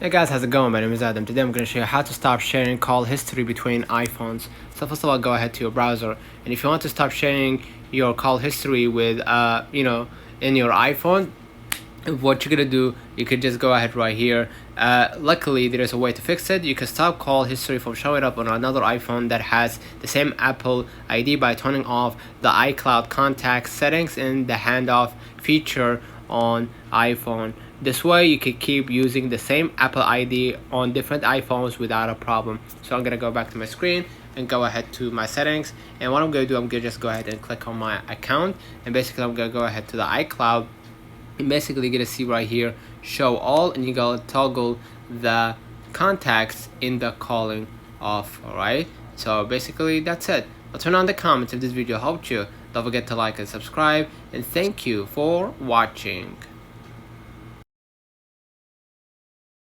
Hey guys, how's it going? My name is Adam. Today I'm going to show you how to stop sharing call history between iPhones. So first of all, go ahead to your browser, and if you want to stop sharing your call history with in your iPhone, what you're gonna do, you could just go ahead right here. Luckily there is a way to fix it. You can stop call history from showing up on another iPhone that has the same Apple ID by turning off the iCloud contact settings and the handoff feature on iPhone. This way you can keep using the same Apple ID on different iPhones without a problem. So I'm gonna go back to my screen and go ahead to my settings, and what I'm gonna do, I'm gonna just go ahead and click on my account, and basically I'm gonna go ahead to the iCloud. You're basically gonna see right here show all, and you gotta toggle the contacts in the calling off. Alright, so basically that's it. I'll turn on the comments if this video helped you. Don't forget to like and subscribe, and thank you for watching.